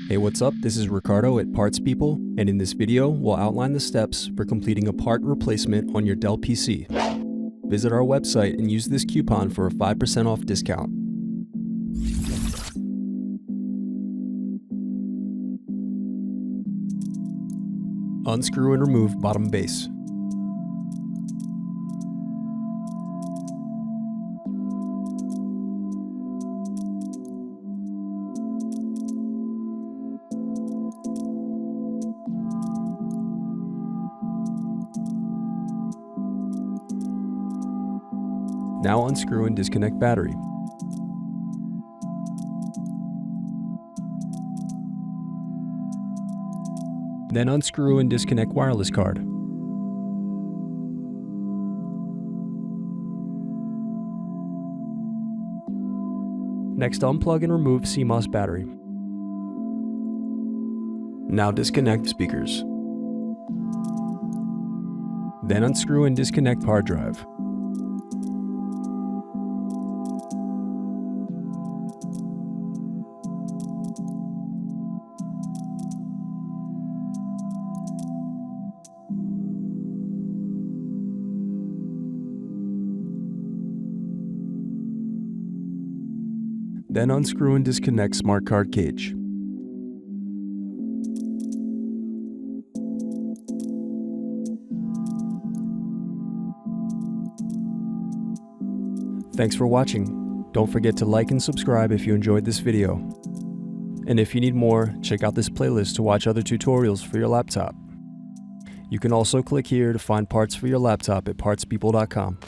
Hey, what's up? This is Ricardo at Parts People, and in this video, we'll outline the steps for completing a part replacement on your Dell PC. Visit our website and use this coupon for a 5% off discount. Unscrew and remove bottom base. Now unscrew and disconnect battery. Then unscrew and disconnect wireless card. Next, unplug and remove CMOS battery. Now disconnect speakers. Then unscrew and disconnect hard drive. Then unscrew and disconnect smart card cage. Thanks for watching. Don't forget to like and subscribe if you enjoyed this video. And if you need more, check out this playlist to watch other tutorials for your laptop. You can also click here to find parts for your laptop at partspeople.com.